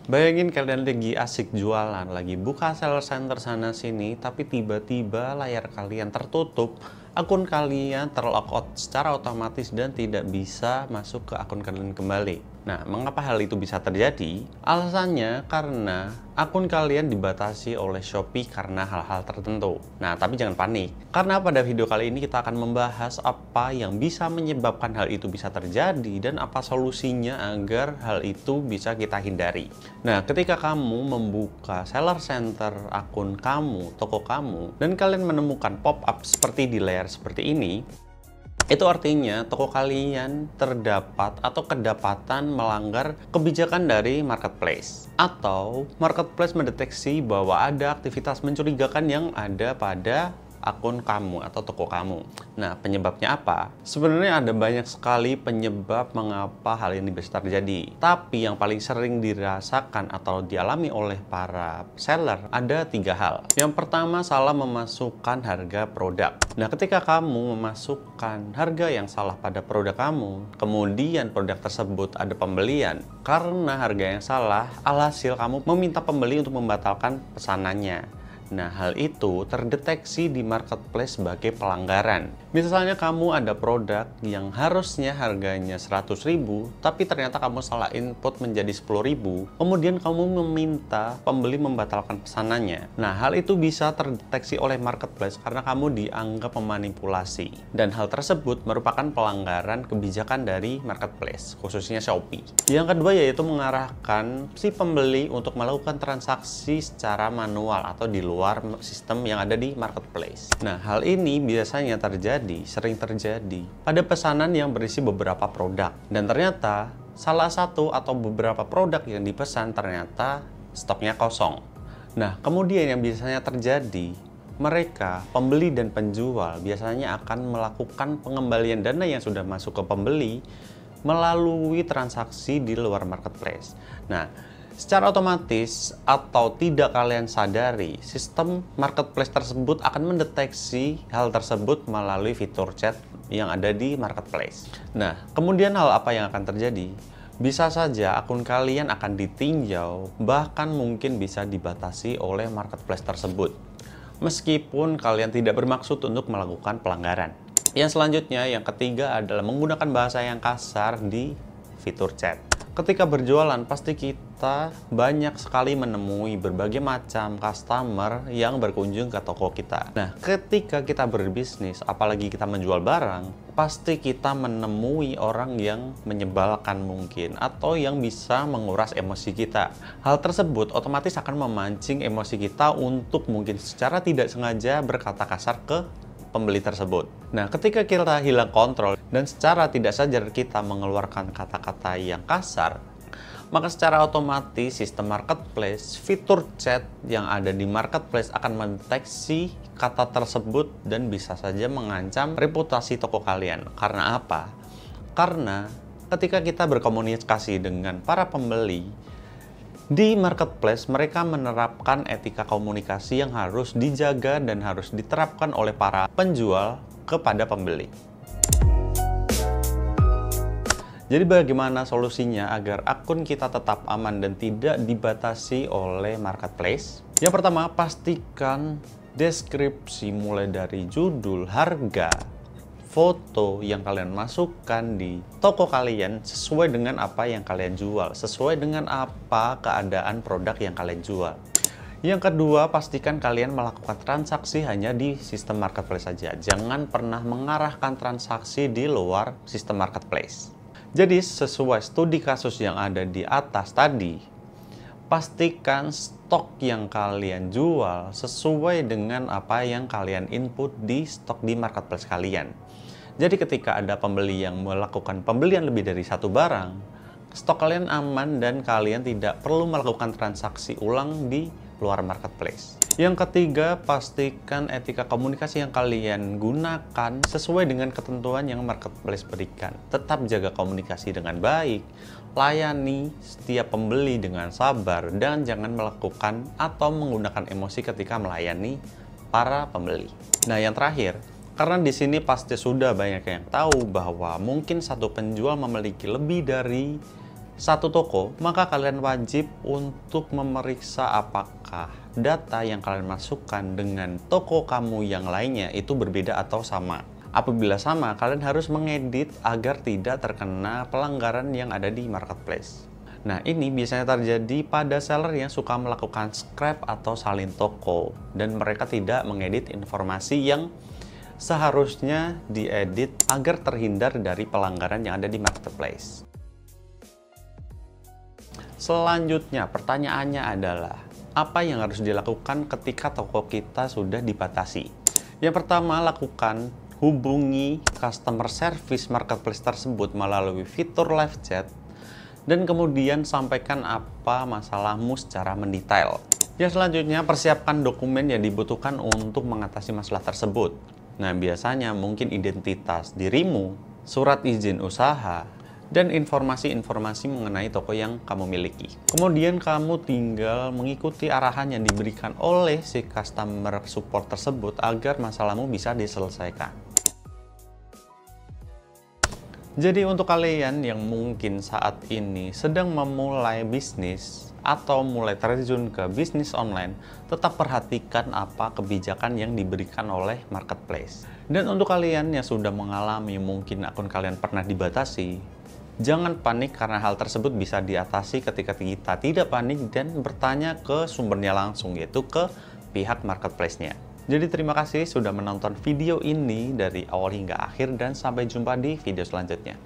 Bayangin kalian lagi asik jualan, lagi buka seller center sana sini, tapi tiba-tiba layar kalian tertutup, akun kalian terlogout secara otomatis dan tidak bisa masuk ke akun kalian kembali. Nah, mengapa hal itu bisa terjadi? Alasannya karena akun kalian dibatasi oleh Shopee karena hal-hal tertentu. Nah, tapi jangan panik, karena pada video kali ini kita akan membahas apa yang bisa menyebabkan hal itu bisa terjadi dan apa solusinya agar hal itu bisa kita hindari. Nah, ketika kamu membuka seller center akun kamu, toko kamu, dan kalian menemukan pop-up seperti di layar seperti ini, itu artinya toko kalian terdapat atau kedapatan melanggar kebijakan dari marketplace. Atau marketplace mendeteksi bahwa ada aktivitas mencurigakan yang ada pada akun kamu atau toko kamu. Nah, penyebabnya apa? Sebenarnya ada banyak sekali penyebab mengapa hal ini bisa terjadi. Tapi yang paling sering dirasakan atau dialami oleh para seller ada 3 hal. Yang pertama, salah memasukkan harga produk. Nah, ketika kamu memasukkan harga yang salah pada produk kamu, kemudian produk tersebut ada pembelian, karena harga yang salah, alhasil kamu meminta pembeli untuk membatalkan pesanannya. Nah, hal itu terdeteksi di marketplace sebagai pelanggaran. Misalnya kamu ada produk yang harusnya harganya 100.000, tapi ternyata kamu salah input menjadi 10.000, kemudian kamu meminta pembeli membatalkan pesanannya. Nah, hal itu bisa terdeteksi oleh marketplace karena kamu dianggap memanipulasi. Dan hal tersebut merupakan pelanggaran kebijakan dari marketplace, khususnya Shopee. Yang kedua yaitu mengarahkan si pembeli untuk melakukan transaksi secara manual atau di luar sistem yang ada di marketplace. Nah, hal ini biasanya sering terjadi pada pesanan yang berisi beberapa produk. Dan ternyata salah satu atau beberapa produk yang dipesan ternyata stoknya kosong. Nah, kemudian yang biasanya terjadi, mereka, pembeli dan penjual, biasanya akan melakukan pengembalian dana yang sudah masuk ke pembeli melalui transaksi di luar marketplace. Nah, secara otomatis atau tidak kalian sadari, sistem marketplace tersebut akan mendeteksi hal tersebut melalui fitur chat yang ada di marketplace. Nah, kemudian hal apa yang akan terjadi? Bisa saja akun kalian akan ditinjau, bahkan mungkin bisa dibatasi oleh marketplace tersebut, meskipun kalian tidak bermaksud untuk melakukan pelanggaran. Yang selanjutnya, yang ketiga adalah menggunakan bahasa yang kasar di fitur chat. Ketika berjualan, pasti kita banyak sekali menemui berbagai macam customer yang berkunjung ke toko kita. Nah, ketika kita berbisnis, apalagi kita menjual barang, pasti kita menemui orang yang menyebalkan mungkin, atau yang bisa menguras emosi kita. Hal tersebut otomatis akan memancing emosi kita untuk mungkin secara tidak sengaja berkata kasar ke pembeli tersebut. Nah, ketika kita hilang kontrol dan secara tidak sadar kita mengeluarkan kata-kata yang kasar, maka secara otomatis sistem marketplace, fitur chat yang ada di marketplace akan mendeteksi kata tersebut dan bisa saja mengancam reputasi toko kalian. Karena apa? Karena ketika kita berkomunikasi dengan para pembeli, di marketplace, mereka menerapkan etika komunikasi yang harus dijaga dan harus diterapkan oleh para penjual kepada pembeli. Jadi bagaimana solusinya agar akun kita tetap aman dan tidak dibatasi oleh marketplace? Yang pertama, pastikan deskripsi mulai dari judul, harga, foto yang kalian masukkan di toko kalian sesuai dengan apa yang kalian jual, sesuai dengan apa keadaan produk yang kalian jual. Yang kedua, pastikan kalian melakukan transaksi hanya di sistem marketplace saja. Jangan pernah mengarahkan transaksi di luar sistem marketplace. Jadi, sesuai studi kasus yang ada di atas tadi, pastikan stok yang kalian jual sesuai dengan apa yang kalian input di stok di marketplace kalian. Jadi ketika ada pembeli yang melakukan pembelian lebih dari satu barang, stok kalian aman dan kalian tidak perlu melakukan transaksi ulang di luar marketplace. Yang ketiga, pastikan etika komunikasi yang kalian gunakan sesuai dengan ketentuan yang marketplace berikan. Tetap jaga komunikasi dengan baik, layani setiap pembeli dengan sabar, dan jangan melakukan atau menggunakan emosi ketika melayani para pembeli. Nah, yang terakhir, karena di sini pasti sudah banyak yang tahu bahwa mungkin satu penjual memiliki lebih dari satu toko, maka kalian wajib untuk memeriksa apakah data yang kalian masukkan dengan toko kamu yang lainnya itu berbeda atau sama. Apabila sama, kalian harus mengedit agar tidak terkena pelanggaran yang ada di marketplace. Nah, ini biasanya terjadi pada seller yang suka melakukan scrap atau salin toko, dan mereka tidak mengedit informasi yang seharusnya diedit agar terhindar dari pelanggaran yang ada di marketplace. Selanjutnya, pertanyaannya adalah, apa yang harus dilakukan ketika toko kita sudah dibatasi? Yang pertama, lakukan hubungi customer service marketplace tersebut melalui fitur live chat, dan kemudian sampaikan apa masalahmu secara mendetail. Yang selanjutnya, persiapkan dokumen yang dibutuhkan untuk mengatasi masalah tersebut. Nah, biasanya mungkin identitas dirimu, surat izin usaha, dan informasi-informasi mengenai toko yang kamu miliki. Kemudian kamu tinggal mengikuti arahan yang diberikan oleh si customer support tersebut agar masalahmu bisa diselesaikan. Jadi untuk kalian yang mungkin saat ini sedang memulai bisnis atau mulai terjun ke bisnis online, tetap perhatikan apa kebijakan yang diberikan oleh marketplace. Dan untuk kalian yang sudah mengalami mungkin akun kalian pernah dibatasi, jangan panik karena hal tersebut bisa diatasi ketika kita tidak panik dan bertanya ke sumbernya langsung, yaitu ke pihak marketplace-nya. Jadi terima kasih sudah menonton video ini dari awal hingga akhir dan sampai jumpa di video selanjutnya.